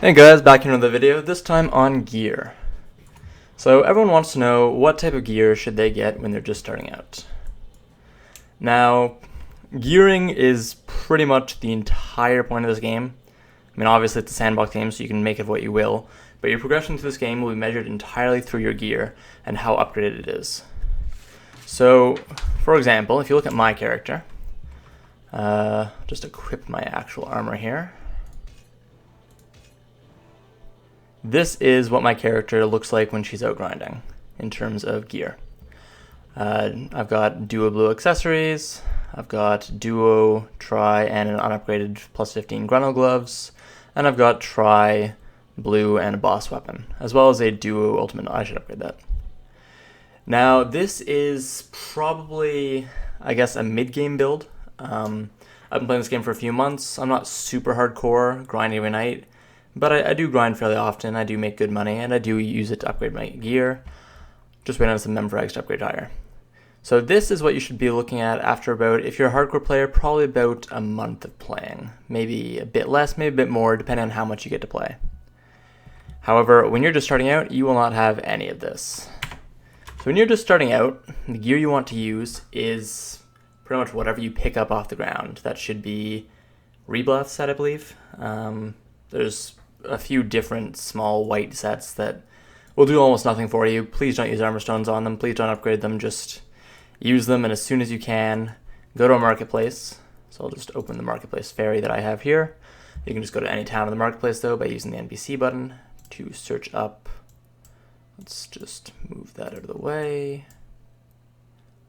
Hey guys, back in another video, this time on gear. So everyone wants to know what type of gear should they get when they're just starting out. Now, gearing is pretty much the entire point of this game. I mean, obviously it's a sandbox game, so you can make it what you will, but your progression through this game will be measured entirely through your gear and how upgraded it is. So, for example, if you look at my character, just equip my actual armor here. This is what my character looks like when she's out grinding in terms of gear. I've got duo blue accessories, I've got duo, tri, and an unupgraded plus 15 Grinnell gloves, and I've got tri, blue, and a boss weapon, as well as a duo ultimate. I should upgrade that. Now, this is probably, I guess, a mid-game build. I've been playing this game for a few months. I'm not super hardcore, grinding every night. But I do grind fairly often, I do make good money, and I do use it to upgrade my gear. Just waiting on some member eggs to upgrade higher. So this is what you should be looking at after about, if you're a hardcore player, probably about a month of playing. Maybe a bit less, maybe a bit more, depending on how much you get to play. However, when you're just starting out, you will not have any of this. So when you're just starting out, the gear you want to use is pretty much whatever you pick up off the ground. That should be Reblath set, I believe. There's a few different small white sets that will do almost nothing for you. Please don't use armor stones on them. Please don't upgrade them. Just use them, and as soon as you can, go to a marketplace. So I'll just open the marketplace ferry that I have here. You can just go to any town in the marketplace, though, by using the NPC button to search up. Let's just move that out of the way.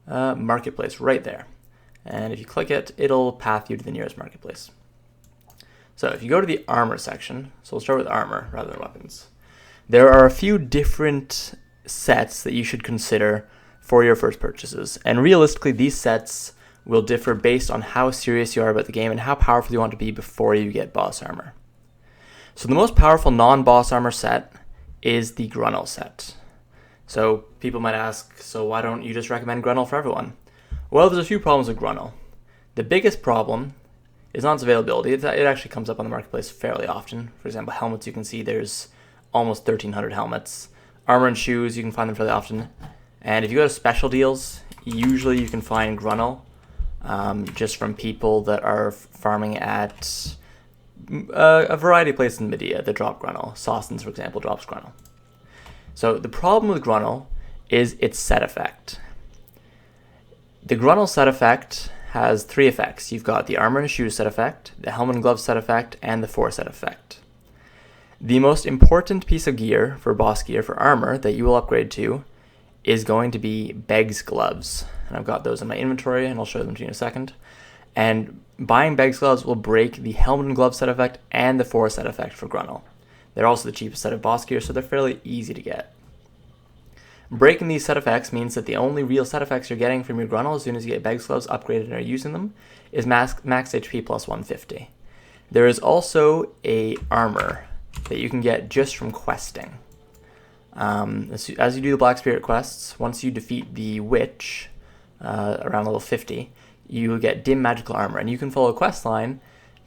Marketplace right there. And if you click it, it'll path you to the nearest marketplace. So if you go to the armor section, so we'll start with armor rather than weapons. There are a few different sets that you should consider for your first purchases. And realistically, these sets will differ based on how serious you are about the game and how powerful you want to be before you get boss armor. So the most powerful non-boss armor set is the Grinnell Set. So people might ask, so why don't you just recommend Grinnell for everyone? Well, there's a few problems with Grinnell. The biggest problem is not its availability. It actually comes up on the marketplace fairly often. For example, helmets, you can see there's almost 1,300 helmets. Armor and shoes, you can find them fairly often. And if you go to special deals, usually you can find Grinnell just from people that are farming at a variety of places in Medea that drop Grinnell. Sostens, for example, drops Grinnell. So the problem with Grinnell is its set effect. The Grinnell set effect has three effects. You've got the armor and shoes set effect, the helmet and gloves set effect, and the force set effect. The most important piece of gear for boss gear for armor that you will upgrade to is going to be Beg's gloves. And I've got those in my inventory, and I'll show them to you in a second. And buying Beg's gloves will break the helmet and glove set effect and the force set effect for Grinnell. They're also the cheapest set of boss gear, so they're fairly easy to get. Breaking these set effects means that the only real set effects you're getting from your Grinnell as soon as you get Beg's gloves upgraded and are using them is max HP plus 150. There is also a armor that you can get just from questing. As you do the Black Spirit quests, once you defeat the witch around level 50, you will get dim magical armor, and you can follow a quest line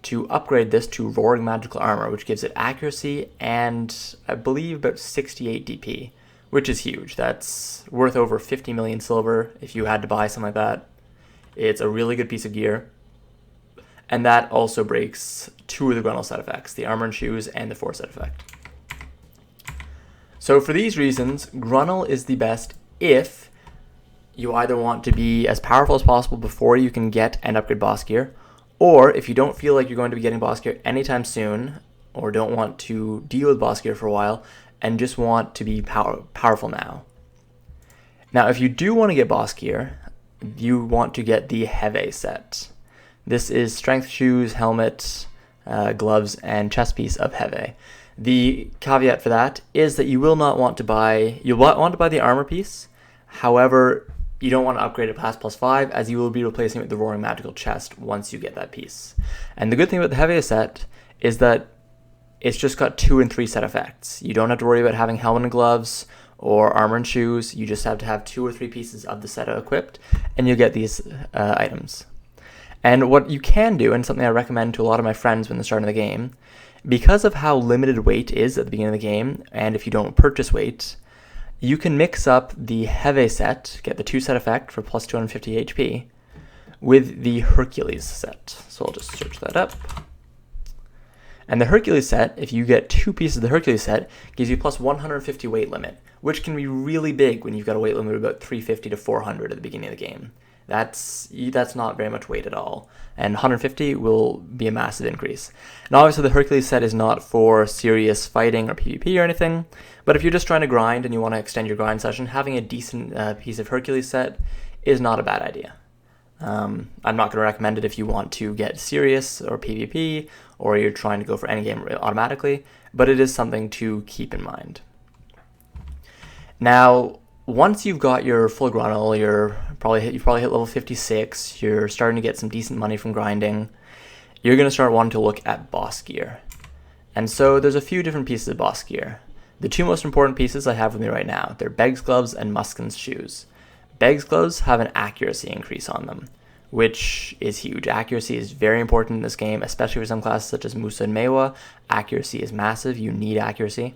to upgrade this to roaring magical armor, which gives it accuracy and I believe about 68 DP. Which is huge. That's worth over 50 million silver if you had to buy something like that. It's a really good piece of gear. And that also breaks two of the Grinnell set effects, the armor and shoes and the force set effect. So for these reasons, Grinnell is the best if you either want to be as powerful as possible before you can get and upgrade boss gear, or if you don't feel like you're going to be getting boss gear anytime soon, or don't want to deal with boss gear for a while, and just want to be powerful now. Now, if you do want to get boss gear, you want to get the Heve set. This is strength shoes, helmet, gloves, and chest piece of Heve. The caveat for that is that you will not want to buy, you'll want to buy the armor piece. However, you don't want to upgrade it past +5, as you will be replacing it with the roaring magical chest once you get that piece. And the good thing about the Heve set is that it's just got 2 and 3 set effects. You don't have to worry about having helmet and gloves or armor and shoes. You just have to have 2 or 3 pieces of the set equipped, and you'll get these items. And what you can do, and something I recommend to a lot of my friends when they're starting the game, Because of how limited weight is at the beginning of the game, and if you don't purchase weight, you can mix up the Heavy set, get the 2-set effect for plus 250 HP, with the Hercules set. So I'll just search that up. And the Hercules set, if you get 2 pieces of the Hercules set, gives you plus 150 weight limit, which can be really big when you've got a weight limit of about 350 to 400 at the beginning of the game. That's not very much weight at all, and 150 will be a massive increase. And obviously the Hercules set is not for serious fighting or PvP or anything, but if you're just trying to grind and you want to extend your grind session, having a decent piece of Hercules set is not a bad idea. I'm not going to recommend it if you want to get serious or PvP, or you're trying to go for endgame automatically, but it is something to keep in mind. Now, once you've got your full Grinnell, you've probably hit level 56, you're starting to get some decent money from grinding, you're going to start wanting to look at boss gear. And so there's a few different pieces of boss gear. The 2 most important pieces I have with me right now, they're Beg's gloves and Muskin's shoes. Beg's gloves have an accuracy increase on them, which is huge. Accuracy is very important in this game, especially for some classes such as Musa and Meiwa. Accuracy is massive. You need accuracy.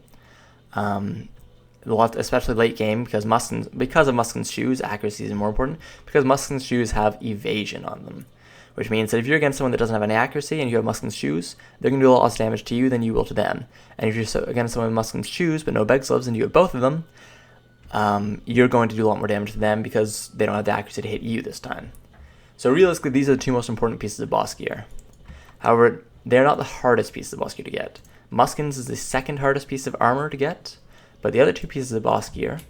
Especially late game, because of Muskin's shoes, accuracy is more important, because Muskin's shoes have evasion on them, which means that if you're against someone that doesn't have any accuracy and you have Muskin's shoes, they're going to do a lot less damage to you than you will to them. And if you're against someone with Muskin's shoes but no Beg's gloves and you have both of them, you're going to do a lot more damage to them because they don't have the accuracy to hit you this time. So realistically, these are the 2 most important pieces of boss gear. However, they're not the hardest pieces of boss gear to get. Muskin's is the 2nd hardest piece of armor to get, but the other 2 pieces of boss gear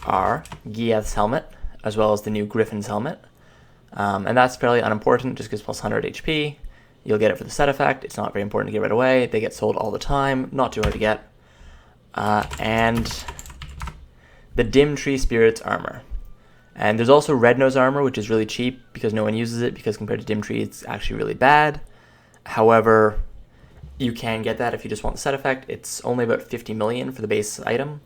are Gieth's helmet, as well as the new Griffin's helmet. And that's fairly unimportant, just gives plus 100 HP. You'll get it for the set effect. It's not very important to get right away. They get sold all the time, not too hard to get. And the Dim Tree Spirit's armor. And there's also Red Nose armor, which is really cheap because no one uses it, because compared to Dim Tree, it's actually really bad. However, you can get that if you just want the set effect. It's only about 50 million for the base item,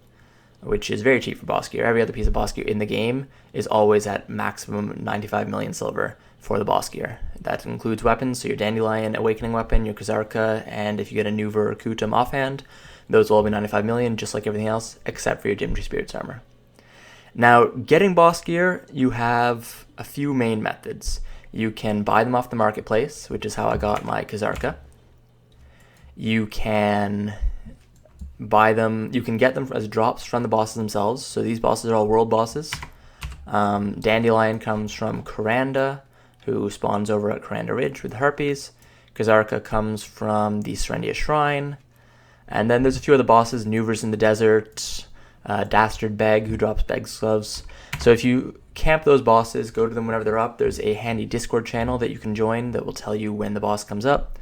which is very cheap for boss gear. Every other piece of boss gear in the game is always at maximum 95 million silver for the boss gear. That includes weapons, so your Dandelion Awakening Weapon, your Kazarka, and if you get a Nuver Kutum offhand, those will all be 95 million, just like everything else, except for your Dim Tree Spirit's armor. Now, getting boss gear, you have a few main methods. You can buy them off the marketplace, which is how I got my Kazarka. You can buy them, you can get them as drops from the bosses themselves. So these bosses are all world bosses. Dandelion comes from Kuranda, who spawns over at Kuranda Ridge with the Harpies. Kazarka comes from the Serendia Shrine. And then there's a few other bosses, Nuver's in the Desert, Dastard Beg, who drops Beg's gloves. So if you camp those bosses, go to them whenever they're up, there's a handy Discord channel that you can join that will tell you when the boss comes up.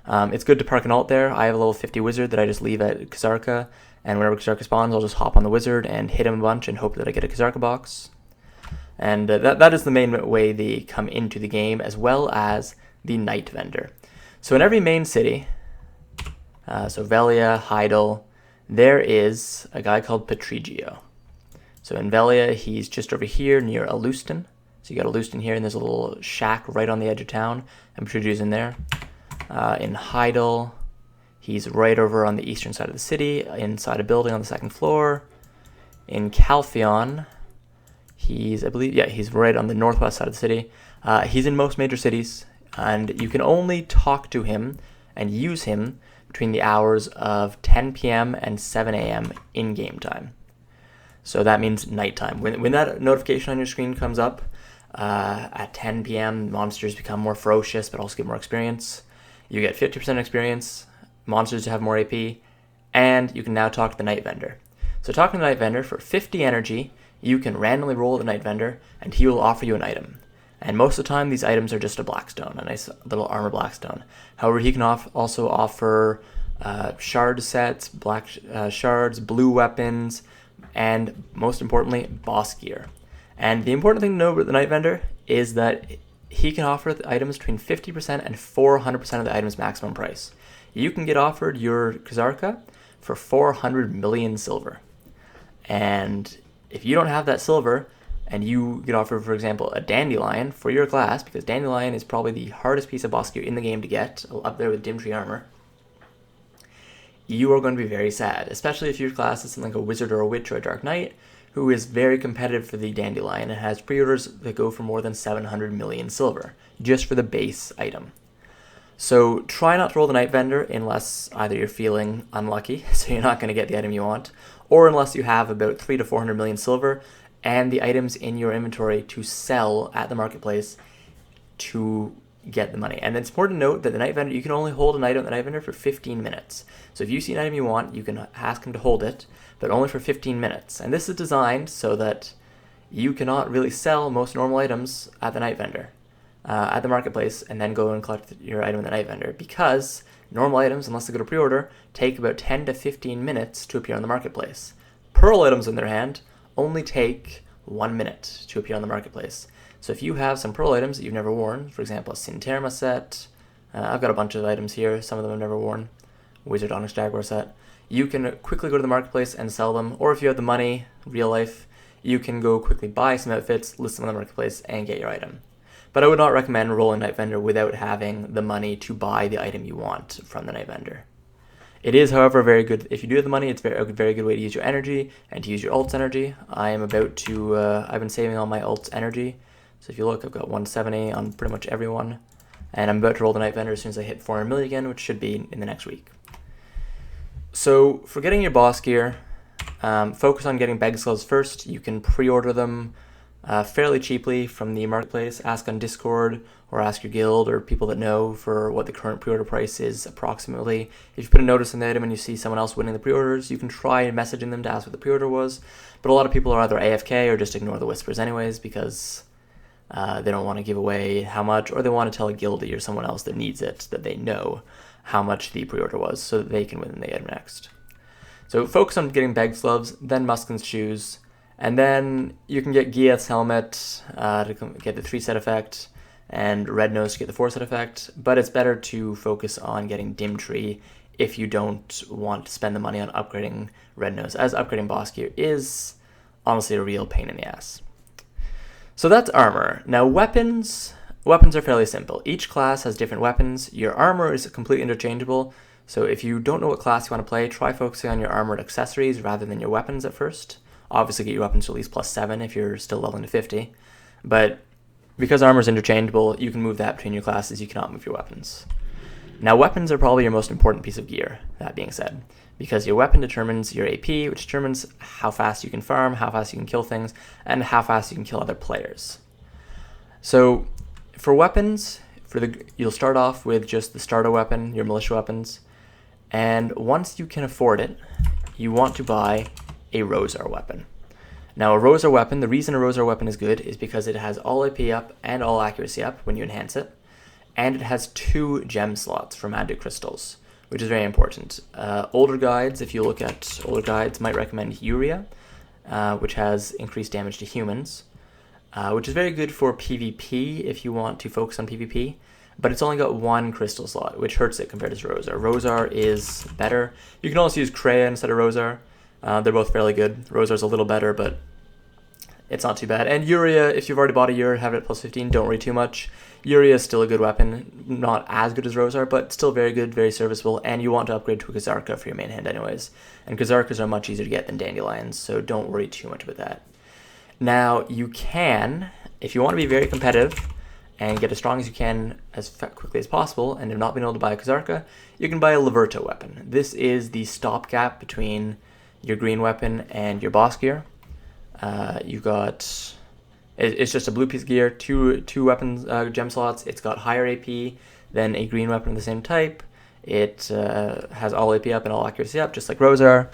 It's good to park an ult there. I have a level 50 wizard that I just leave at Kazarka, and whenever Kazarka spawns, I'll just hop on the wizard and hit him a bunch and hope that I get a Kazarka box. And that is the main way they come into the game, as well as the Night Vendor. So in every main city, so Velia, Heidel, there is a guy called Patrigio. So in Velia, he's just over here near Alustin. So you got Alustin here, and there's a little shack right on the edge of town, and Patrigio's in there. In Heidel, he's right over on the eastern side of the city, inside a building on the 2nd floor. In Calpheon, he's right on the northwest side of the city. He's in most major cities, and you can only talk to him and use him between the hours of 10 p.m. and 7 a.m. in game time. So that means nighttime. When that notification on your screen comes up at 10 p.m., monsters become more ferocious but also get more experience. You get 50% experience, monsters have more AP, and you can now talk to the Night Vendor. So talking to the Night Vendor, for 50 energy, you can randomly roll the Night Vendor, and he will offer you an item. And most of the time, these items are just a blackstone, a nice little armor blackstone. However, he can also offer shard sets, black shards, blue weapons, and most importantly, boss gear. And the important thing to know about the Night Vendor is that he can offer the items between 50% and 400% of the item's maximum price. You can get offered your Kazarka for 400 million silver. And if you don't have that silver, and you get offered, for example, a Dandelion for your class, because Dandelion is probably the hardest piece of boss gear in the game to get, up there with Dim Tree armor, you are going to be very sad, especially if your class is something like a wizard or a witch or a dark knight, who is very competitive for the dandelion and has pre-orders that go for more than 700 million silver, just for the base item. So try not to roll the Night Vendor unless either you're feeling unlucky, so you're not going to get the item you want, or unless you have about 300 to 400 million silver and the items in your inventory to sell at the marketplace to get the money. And it's important to note that the Night Vendor, you can only hold an item at the Night Vendor for 15 minutes. So if you see an item you want, you can ask him to hold it, but only for 15 minutes. And this is designed so that you cannot really sell most normal items at the Night Vendor, at the marketplace, and then go and collect your item in the Night Vendor, because normal items, unless they go to pre-order, take about 10 to 15 minutes to appear on the marketplace. Pearl items, on the other hand, only take 1 minute to appear on the marketplace. So if you have some pearl items that you've never worn, for example, a Sinterma set, I've got a bunch of items here, some of them I've never worn, Wizard Onyx Jaguar set, you can quickly go to the marketplace and sell them, or if you have the money, real life, you can go quickly buy some outfits, list them on the marketplace, and get your item. But I would not recommend rolling Night Vendor without having the money to buy the item you want from the Night Vendor. It is, however, very good. If you do have the money, it's a very good way to use your energy and to use your ult's energy. I've been saving all my ult's energy. So if you look, I've got 170 on pretty much everyone. And I'm about to roll the Night Vendor as soon as I hit 400 million again, which should be in the next week. So for getting your boss gear, focus on getting Beg's Gloves first. You can pre-order them fairly cheaply from the marketplace. Ask on Discord or ask your guild or people that know for what the current pre-order price is approximately. If you put a notice on the item and you see someone else winning the pre-orders, you can try messaging them to ask what the pre-order was. But a lot of people are either AFK or just ignore the whispers anyways, because they don't want to give away how much, or they want to tell a guildie or someone else that needs it that they know how much the pre-order was so that they can win the item next. So focus on getting Beg's Gloves, then Muskin's shoes, and then you can get Giath's helmet to get the 3-set effect, and Red Nose to get the 4-set effect, but it's better to focus on getting Dim Tree if you don't want to spend the money on upgrading Red Nose, as upgrading boss gear is honestly a real pain in the ass. So that's armor. Now weapons are fairly simple. Each class has different weapons. Your armor is completely interchangeable, so if you don't know what class you want to play, try focusing on your armored accessories rather than your weapons at first. Obviously get your weapons to at least +7 if you're still leveling to 50, but because armor is interchangeable, you can move that between your classes, you cannot move your weapons. Now weapons are probably your most important piece of gear, that being said, because your weapon determines your AP, which determines how fast you can farm, how fast you can kill things, and how fast you can kill other players. So for weapons, you'll start off with just the starter weapon, your militia weapons, and once you can afford it, you want to buy a Rosar weapon. Now a Rosar weapon, the reason a Rosar weapon is good is because it has all AP up and all accuracy up when you enhance it, and it has 2 gem slots for magic crystals, which is very important. Older guides, if you look at older guides, might recommend Uria, which has increased damage to humans, which is very good for PvP if you want to focus on PvP, but it's only got 1 crystal slot, which hurts it compared to Rosar. Rosar is better. You can also use Kreia instead of Rosar. They're both fairly good. Rosar's a little better, but it's not too bad. And Uria, if you've already bought a Uria, have it at +15, don't worry too much. Uria is still a good weapon, not as good as Rosar, but still very good, very serviceable, and you want to upgrade to a Kazarka for your main hand anyways. And Kazarkas are much easier to get than Dandelions, so don't worry too much about that. Now, you can, if you want to be very competitive and get as strong as you can as quickly as possible, and have not been able to buy a Kazarka, you can buy a Liberto Weapon. This is the stopgap between your green weapon and your boss gear. It's just a blue piece of gear, two weapons gem slots. It's got higher AP than a green weapon of the same type. It has all AP up and all accuracy up, just like Rosar.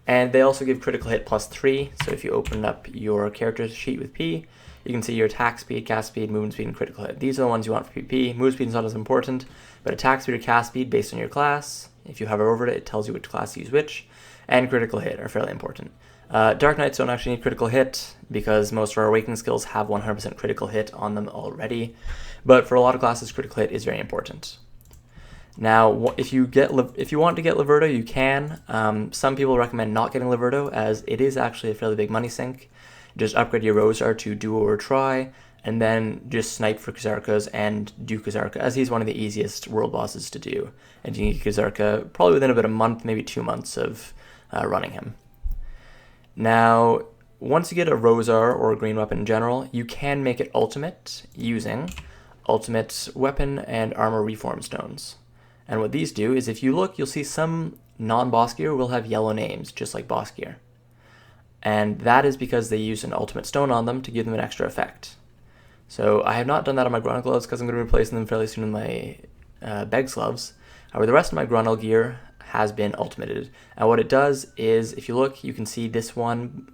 And they also give critical hit +3. So if you open up your character sheet with P, you can see your attack speed, cast speed, movement speed, and critical hit. These are the ones you want for PP. Movement speed is not as important, but attack speed or cast speed based on your class. If you hover over it, it tells you which class to use which. And critical hit are fairly important. Dark Knights don't actually need critical hit because most of our awakening skills have 100% critical hit on them already. But for a lot of classes, critical hit is very important. Now, if you want to get Liberto, you can. Some people recommend not getting Liberto as it is actually a fairly big money sink. Just upgrade your Rosar to Duo or Try. and then just snipe for Kazarkas and do Kazarka, as he's one of the easiest world bosses to do. And you can get Kazarka probably within about a month, maybe 2 months of running him. Now, once you get a Rosar or a green weapon in general, you can make it ultimate using ultimate weapon and armor reform stones. And what these do is, if you look, you'll see some non-boss gear will have yellow names, just like boss gear. And that is because they use an ultimate stone on them to give them an extra effect. So I have not done that on my Grinnell gloves because I'm going to be replacing them fairly soon with my Beg's gloves. However, the rest of my Grinnell gear has been ultimated. And what it does is, if you look, you can see this one,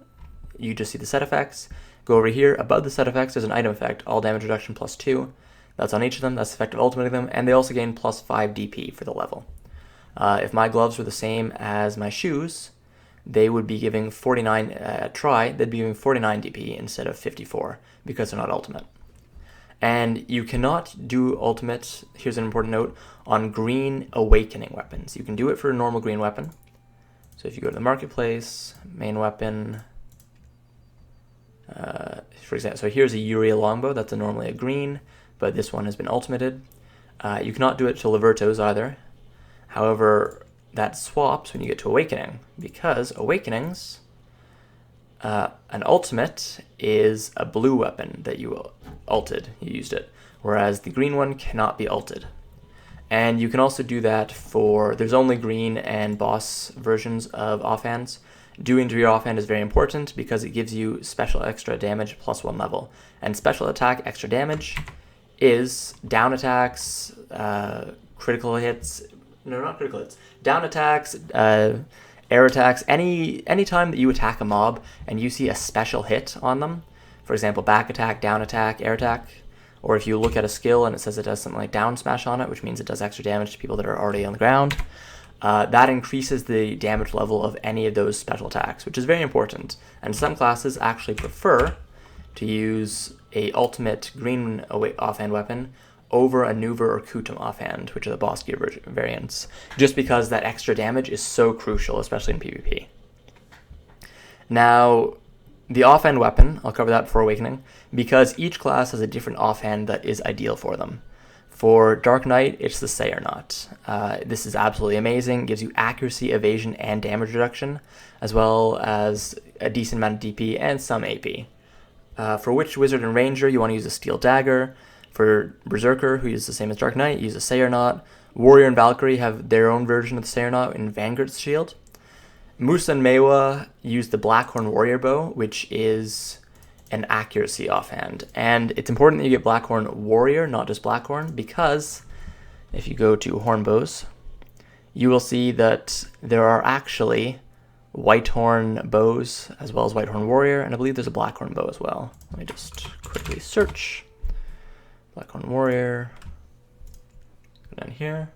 you just see the set effects. Go over here, above the set effects, there's an item effect, all damage reduction +2. That's on each of them, that's the effect of ultimating them, and they also gain +5 DP for the level. If my gloves were the same as my shoes, they would be giving 49, they'd be giving 49 DP instead of 54, because they're not ultimate. And you cannot do ultimate, here's an important note, on green awakening weapons. You can do it for a normal green weapon. So if you go to the marketplace, main weapon, for example, so here's a Uria longbow, that's normally a green, but this one has been ultimated. You cannot do it to Libertos either. However, that swaps when you get to awakening, because awakenings, an ultimate is a blue weapon that you ulted, you used it, whereas the green one cannot be ulted. And you can also do that for, there's only green and boss versions of offhands. Doing to your offhand is very important because it gives you special extra damage +1 level. And special attack extra damage is down attacks, critical hits, no, not critical hits, down attacks, air attacks, any time that you attack a mob and you see a special hit on them, for example, back attack, down attack, air attack, or if you look at a skill and it says it does something like down smash on it, which means it does extra damage to people that are already on the ground, that increases the damage level of any of those special attacks, which is very important. And some classes actually prefer to use a ultimate green offhand weapon over a Nuver or Kutum offhand, which are the boss gear variants, just because that extra damage is so crucial, especially in PvP. Now, the offhand weapon, I'll cover that before Awakening, because each class has a different offhand that is ideal for them. For Dark Knight, it's the Sayernaut. This is absolutely amazing, gives you accuracy, evasion, and damage reduction, as well as a decent amount of DP and some AP. For Witch, Wizard, and Ranger, you want to use a Steel Dagger. For Berserker, who uses the same as Dark Knight, use a Sayernaut. Warrior and Valkyrie have their own version of the Sayernaut in Vanguard's Shield. Musa and Meiwa use the Blackhorn Warrior Bow, which is an accuracy offhand. And it's important that you get Blackhorn Warrior, not just Blackhorn, because if you go to Horn Bows, you will see that there are actually Whitehorn bows as well as Whitehorn Warrior, and I believe there's a Blackhorn bow as well. Let me just quickly search. Blackhorn Warrior. Go down here.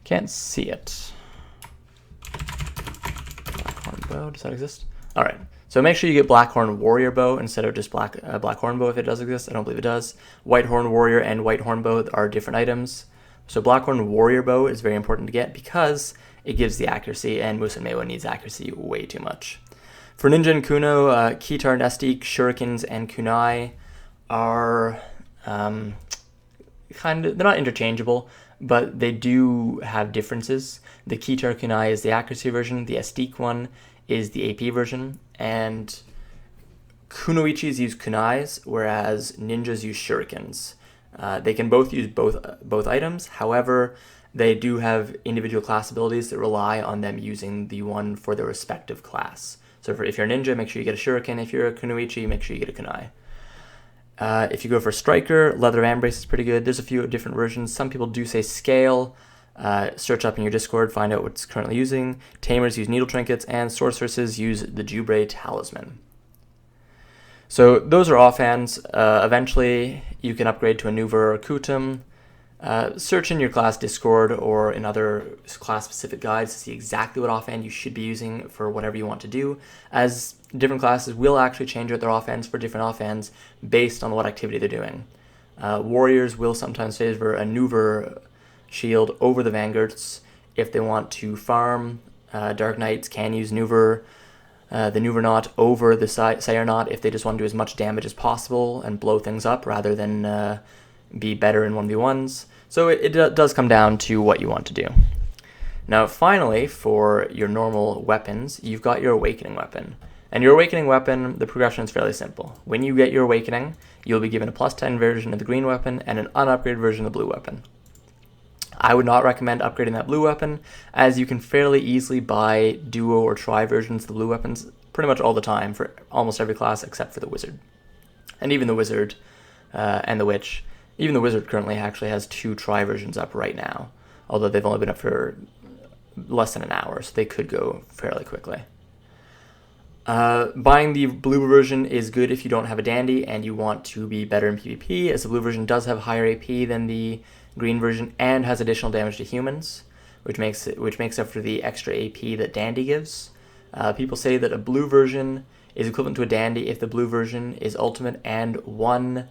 Can't see it. Blackhorn bow, does that exist? All right, so make sure you get Blackhorn Warrior bow instead of just Blackhorn bow if it does exist. I don't believe it does. Whitehorn Warrior and Whitehorn bow are different items. So Blackhorn Warrior bow is very important to get because it gives the accuracy, and Musa and Meiwa needs accuracy way too much. For Ninja and Kuno, Kitar and Estik, Shurikens, and Kunai are they're not interchangeable, but they do have differences. The Kitar Kunai is the accuracy version, the Estik one is the AP version, and Kunoichis use Kunais, whereas ninjas use Shurikens. They can both use both items, however, they do have individual class abilities that rely on them using the one for their respective class. So if you're a ninja, make sure you get a Shuriken. If you're a Kunoichi, make sure you get a Kunai. If you go for Striker, Leather Embrace is pretty good. There's a few different versions. Some people do say Scale. Search up in your Discord, find out what's currently using. Tamers use Needle Trinkets, and Sorceresses use the Jubre Talisman. So those are offhands. Eventually, you can upgrade to a Nuver or Kutum. Search in your class Discord or in other class-specific guides to see exactly what offhand you should be using for whatever you want to do, as different classes will actually change out their offhands for different offhands based on what activity they're doing. Warriors will sometimes favor a Nuver shield over the Vanguards if they want to farm. Dark Knights can use Nuver. the Nuvernaut over the Sayernaut if they just want to do as much damage as possible and blow things up rather than be better in 1v1s. So it does come down to what you want to do. Now finally, for your normal weapons, you've got your Awakening Weapon. And your Awakening Weapon, the progression is fairly simple. When you get your Awakening, you'll be given a +10 version of the green weapon and an unupgraded version of the blue weapon. I would not recommend upgrading that blue weapon, as you can fairly easily buy duo or tri versions of the blue weapons pretty much all the time for almost every class except for the wizard. And even the wizard and the witch. Even the wizard currently actually has 2 tri versions up right now, although they've only been up for less than an hour, so they could go fairly quickly. Buying the blue version is good if you don't have a dandy and you want to be better in PvP, as the blue version does have higher AP than the green version and has additional damage to humans, which makes up for the extra AP that dandy gives. People say that a blue version is equivalent to a dandy if the blue version is ultimate and 1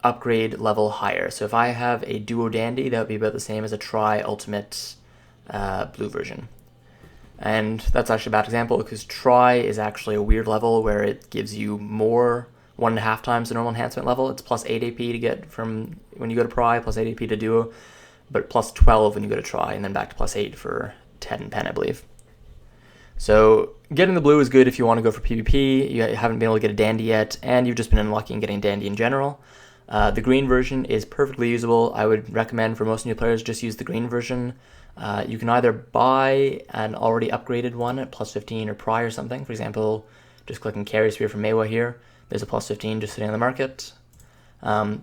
upgrade level higher. So if I have a duo dandy, that would be about the same as a tri ultimate blue version. And that's actually a bad example because tri is actually a weird level where it gives you more, 1.5 times the normal enhancement level. It's +8 AP to get from when you go to pri, +8 AP to duo, but +12 when you go to tri, and then back to +8 for 10 and pen, I believe. So getting the blue is good if you want to go for PvP, you haven't been able to get a dandy yet, and you've just been unlucky in getting dandy in general. The green version is perfectly usable. I would recommend for most new players just use the green version. You can either buy an already upgraded one at +15 or pri or something. For example, just clicking Carry Spear from Maewa here. There's a +15 just sitting on the market.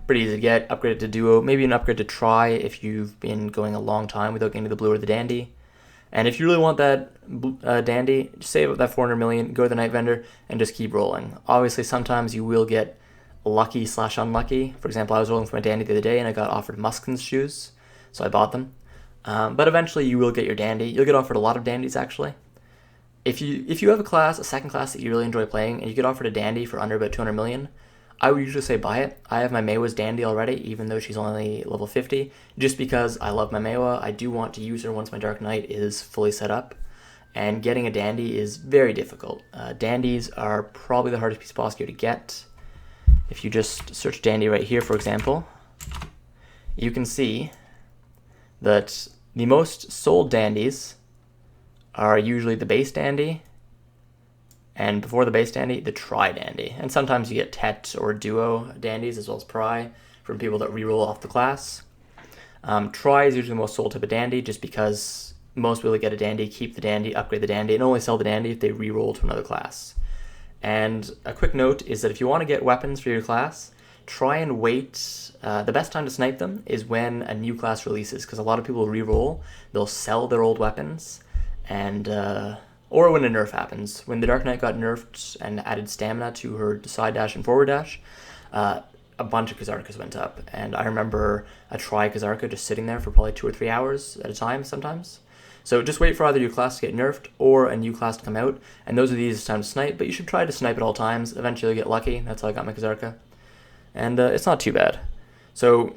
Pretty easy to get. Upgrade it to duo, maybe an upgrade to tri if you've been going a long time without getting the blue or the dandy. And if you really want that dandy, just save up that 400 million, go to the Night Vendor, and just keep rolling. Obviously, sometimes you will get lucky/unlucky. For example, I was rolling for my dandy the other day and I got offered Muskin's shoes, so I bought them. But eventually you will get your dandy. You'll get offered a lot of dandies actually. If you have a second class that you really enjoy playing and you get offered a dandy for under about 200 million, I would usually say buy it. I have my Maewa's dandy already, even though she's only level 50, just because I love my Maewa. I do want to use her once my Dark Knight is fully set up, and getting a dandy is very difficult. Dandies are probably the hardest piece of boss gear to get. If you just search dandy right here, for example, you can see that the most sold dandies are usually the base dandy, and before the base dandy, the tri dandy. And sometimes you get tet or duo dandies as well as pri from people that reroll off the class. Tri is usually the most sold type of dandy just because most people that get a dandy keep the dandy, upgrade the dandy, and only sell the dandy if they reroll to another class. And a quick note is that if you want to get weapons for your class, try and wait. The best time to snipe them is when a new class releases, because a lot of people reroll, they'll sell their old weapons, and or when a nerf happens. When the Dark Knight got nerfed and added stamina to her side dash and forward dash, a bunch of Kazarkas went up, and I remember a tri Kazarka just sitting there for probably 2 or 3 hours at a time sometimes. So just wait for either your class to get nerfed or a new class to come out, and those are the easiest time to snipe, but you should try to snipe at all times. Eventually you'll get lucky. That's how I got my Kazarka. And it's not too bad. So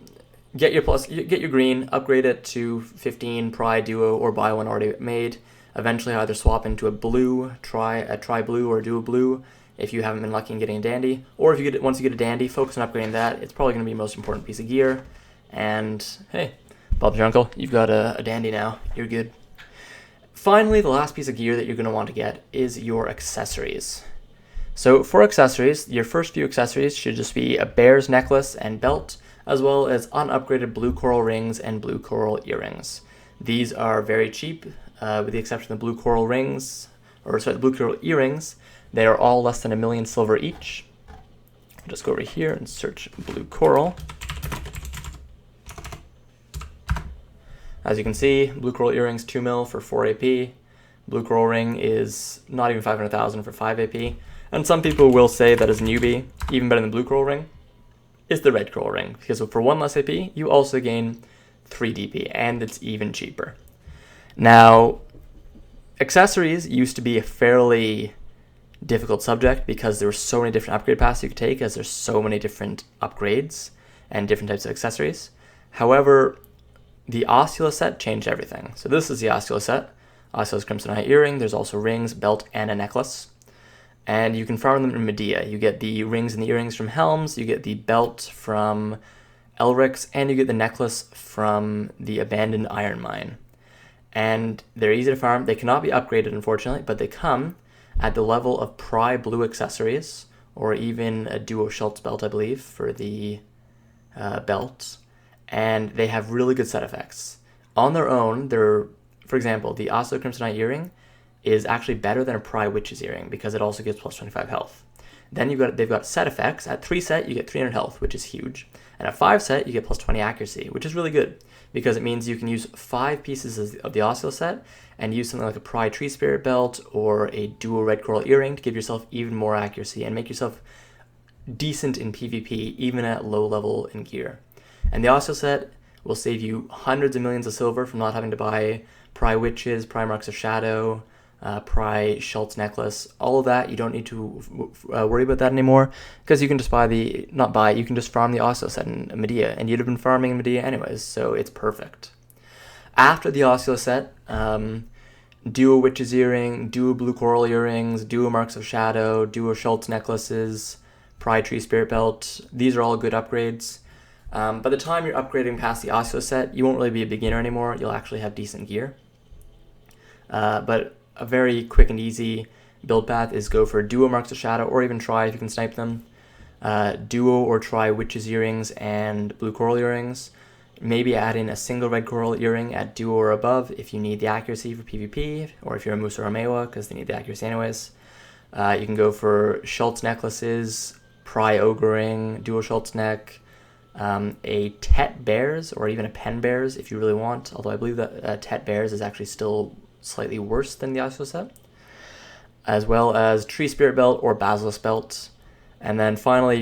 get your green, upgrade it to 15 pri duo, or buy one already made. Eventually either swap into a tri blue or a duo blue if you haven't been lucky in getting a dandy, or if once you get a dandy, focus on upgrading that. It's probably going to be the most important piece of gear. And hey, Bob's your uncle, you've got a dandy now. You're good. Finally, the last piece of gear that you're going to want to get is your accessories. So for accessories, your first few accessories should just be a bear's necklace and belt, as well as unupgraded blue coral rings and blue coral earrings. These are very cheap, with the exception of the blue coral rings, the blue coral earrings. They are all less than 1 million silver each. I'll just go over here and search blue coral. As you can see, blue coral earrings 2 mil for 4 AP. Blue coral ring is not even 500,000 for 5 AP. And some people will say that as a newbie, even better than blue coral ring is the red coral ring, because for 1 less AP, you also gain 3 DP, and it's even cheaper. Now, accessories used to be a fairly difficult subject because there were so many different upgrade paths you could take, as there's so many different upgrades and different types of accessories. However, the Oscula set changed everything. So this is the Oscula set. Osseous Crimsonite earring. There's also rings, belt, and a necklace. And you can farm them in Medea. You get the rings and the earrings from Helms, you get the belt from Elric's, and you get the necklace from the abandoned iron mine. And they're easy to farm. They cannot be upgraded, unfortunately, but they come at the level of Pry blue accessories, or even a Duo Schultz belt, I believe, for the belt. And they have really good set effects. On their own, they're, for example, the Osseous Crimsonite earring is actually better than a Pry Witch's earring because it also gives plus 25 health. Then they've got set effects. At 3 set, you get 300 health, which is huge. And at 5 set, you get plus 20 accuracy, which is really good because it means you can use 5 pieces of the Osseous set and use something like a Pry Tree Spirit belt or a Duo Red Coral earring to give yourself even more accuracy and make yourself decent in PvP, even at low level in gear. And the Osseous set will save you hundreds of millions of silver from not having to buy Pry Witches, Pry Marks of Shadow, Pry Schultz necklace, all of that. You don't need to worry about that anymore because you can just you can just farm the Osseous set in Medea, and you'd have been farming in Medea anyways, so it's perfect. After the Osseous set, Duo Witch's earring, Duo Blue Coral earrings, Duo Marks of Shadow, Duo Schultz necklaces, Pry Tree Spirit belt, these are all good upgrades. By the time you're upgrading past the Osseous set, you won't really be a beginner anymore. You'll actually have decent gear. But a very quick and easy build path is go for Duo Marks of Shadow, or even try if you can snipe them. Duo or try Witch's earrings and Blue Coral earrings. Maybe add in a single Red Coral earring at Duo or above if you need the accuracy for PvP, or if you're a Moose or a Mewa, because they need the accuracy anyways. You can go for Schultz necklaces, Pry Ogre ring, Duo Schultz neck, a Tet Bears, or even a Pen Bears if you really want, although I believe that Tet Bears is actually still slightly worse than the Osseous set, as well as Tree Spirit belt or Basilisk belt. And then finally,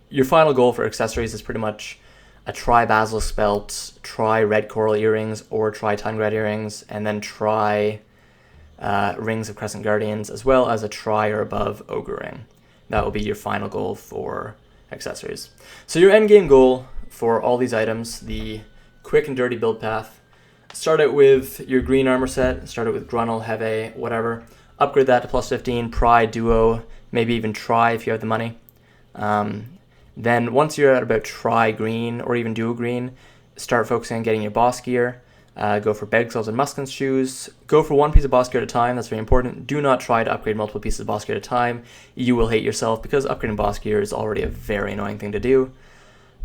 your final goal for accessories is pretty much a Try Basilisk belt, Try Red Coral earrings, or Try Tungrad earrings, and then Try Rings of Crescent Guardians, as well as a Try or above Ogre ring. That will be your final goal for accessories. So your end game goal for all these items, the quick and dirty build path: start out with your green armor set, start out with Grinnell, Heve, whatever. Upgrade that to plus 15, Pry, Duo, maybe even Try if you have the money. Then once you're at about Try green or even Duo green, start focusing on getting your boss gear. Go for bed gloves and Muskin's shoes. Go for one piece of boss gear at a time. That's very important. Do not try to upgrade multiple pieces of boss gear at a time. You will hate yourself because upgrading boss gear is already a very annoying thing to do.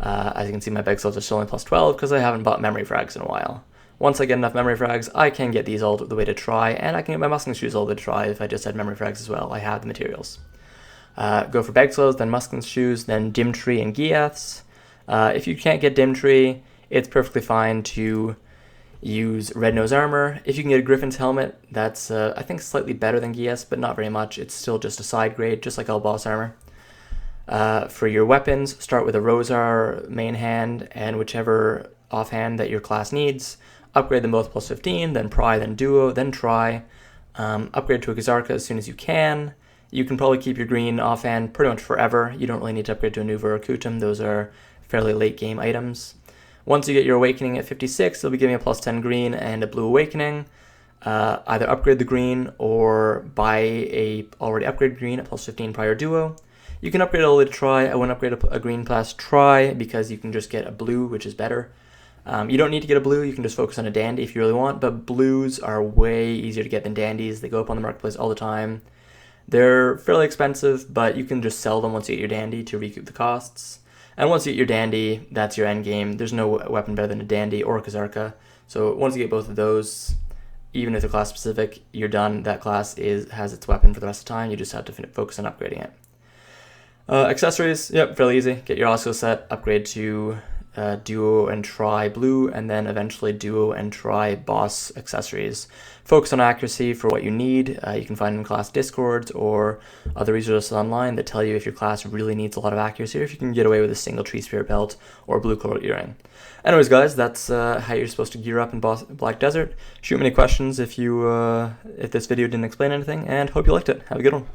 As you can see, my bed gloves are still only plus 12 because I haven't bought memory frags in a while. Once I get enough memory frags, I can get these all the way to Try, and I can get my Muskin's shoes all the way to Try if I just had memory frags as well. I have the materials. Go for bed gloves, then Muskin's shoes, then Dimtree and Giath's. If you can't get Dimtree, it's perfectly fine to use Red Nose Armor. If you can get a Griffin's Helmet, that's I think slightly better than Giath's, but not very much. It's still just a side grade, just like all boss armor. For your weapons, start with a Rosar main hand and whichever offhand that your class needs. Upgrade them both plus 15, then Pry, then Duo, then Try. Upgrade to a Gazarka as soon as you can. You can probably keep your green offhand pretty much forever. You don't really need to upgrade to a Nuva or Kutum. Those are fairly late game items. Once you get your Awakening at 56, you'll be giving a plus 10 green and a Blue Awakening. Either upgrade the green or buy a already upgraded green at plus 15 prior Duo. You can upgrade all the way to Try. I wouldn't upgrade a green plus Try because you can just get a blue, which is better. You don't need to get a blue. You can just focus on a dandy if you really want, but blues are way easier to get than dandies. They go up on the marketplace all the time. They're fairly expensive, but you can just sell them once you get your dandy to recoup the costs. And once you get your dandy, that's your end game. There's no weapon better than a dandy or a Kazarka. So once you get both of those, even if they're class specific, you're done. That class has its weapon for the rest of the time. You just have to focus on upgrading it. Accessories, yep, fairly easy. Get your Osseous set, upgrade to Duo and Try blue, and then eventually Duo and Try boss accessories. Focus on accuracy for what you need. You can find in class discords or other resources online that tell you if your class really needs a lot of accuracy or if you can get away with a single Tree Spirit belt or Blue Coral earring. Anyways, guys, that's how you're supposed to gear up in Black Desert. Shoot me any questions if this video didn't explain anything, and hope you liked it. Have a good one.